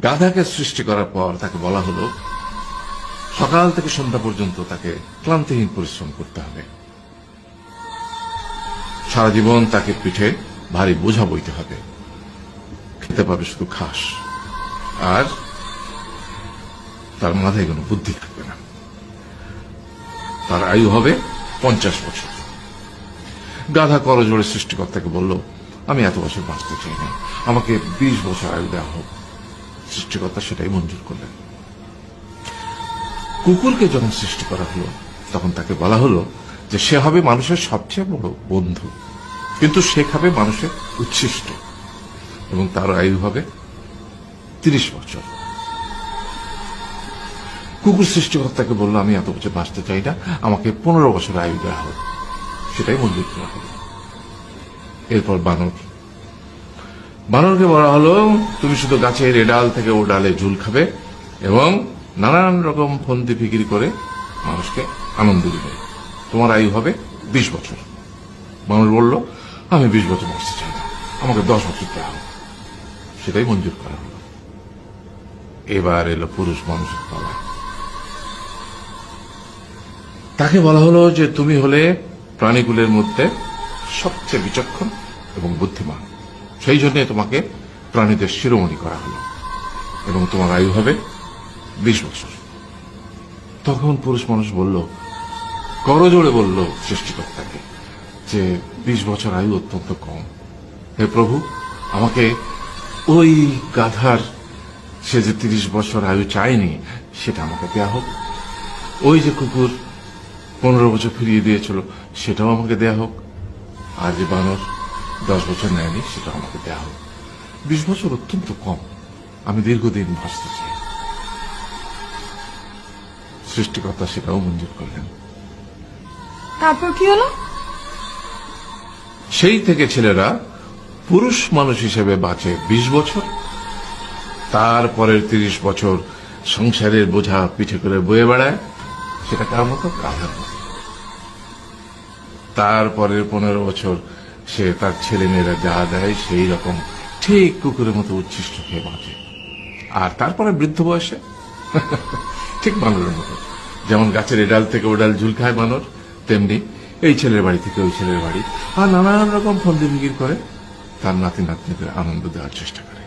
গাধাকে সৃষ্টি করার পর তাকে বলা হলো সকাল থেকে সন্ধ্যা পর্যন্ত তাকে ক্লান্তিহীন পরিশ্রম করতে হবে, সারা জীবন তাকে পিঠে ভারী বোঝা বইতে হবে, খেতে পাবে শুধু ঘাস, আর তার মাথায় কোনো বুদ্ধি থাকবে না। তার আয়ু হবে 50 বছর। গাধা করজোড়ে সৃষ্টিকর্তাকে বলল, আমি এত বছর বাঁচতে চাই না, আমাকে 20 বছর আয়ু দেওয়া হোক। সৃষ্টিকর্তা সেটাই মঞ্জুর করলেন। কুকুরকে যখন সৃষ্টি করা হলো তখন তাকে বলা হলো যে সে হবে মানুষের সবচেয়ে বড় বন্ধু, কিন্তু সে খাবে মানুষের উচ্ছিষ্ট, এবং তার আয়ু হবে 30 বছর। কুকুর সৃষ্টিকর্তাকে বলল, আমি এত বছর বাঁচতে চাই না, আমাকে 15 বছর আয়ু দেওয়া হোক। সেটাই মঞ্জুর করা হলো। এরপর বানরকে বলা হলো, তুমি শুধু গাছের এ ডাল থেকে ও ডালে ঝুল খাবে এবং নানান রকম ফন্দি ফিকির করে মানুষকে আনন্দ দিবে, তোমার আয়ু হবে 20 বছর। মানুষ বলল, আমি 20 বছর বাঁচতে চাই না, আমাকে 10 বছর দেওয়া হোক। সেটাই মঞ্জুর করা হলো। এবার এলো পুরুষ মানুষের পালা। তাকে বলা হলো যে তুমি হলে প্রাণীগুলোর মধ্যে সবচেয়ে বিচক্ষণ এবং বুদ্ধিমান, সেই জন্য তোমাকে প্রাণীদের শিরোমণি করা হলো এবং তোমার আয়ু হবে 20 বছর। তখন পুরুষ মানুষ বলল, করজোড়ে বলল সৃষ্টিকর্তাকে যে 20 বছর আয়ু অত্যন্ত কম, হে প্রভু, আমাকে ওই গাধার সে যে 30 বছর আয়ু চায়নি সেটা আমাকে দেয়া হোক, ওই যে কুকুর 15 বছর ফিরিয়ে দিয়েছিল সেটাও আমাকে দেয়া হোক, আর যে বানর 10 বছর নেয়নি সেটাও আমাকে দেয়া হোক। 20 বছর অত্যন্ত কম, আমি দীর্ঘদিন বাঁচতে চাই। সৃষ্টিকর্তা সেটাও মঞ্জুর করলেন। তারপর কি হলো? সেই থেকে ছেলেরা পুরুষ মানুষ হিসেবে বাঁচে 20 বছর, তারপরের 30 বছর সংসারের বোঝা পিঠে করে বয়ে বেড়ায়, সেটা কার মতো? গাধার মতো। তারপরের 15 বছর সে তার ছেলে মেয়েরা যা দেয় সেই রকম ঠিক কুকুরের মতো উচ্ছিষ্ট খেয়ে বাঁচে। আর তারপরে বৃদ্ধ বয়সে ঠিক বানরের মতো, যেমন গাছের এডাল থেকে ওডাল ঝুল খায় বানর, তেমনি এই ছেলের বাড়ি থেকে ওই ছেলের বাড়ি, আর নানান রকম ফন্দি ফিকির করে তার নাতি নাতনিদের আনন্দ দেওয়ার চেষ্টা করে।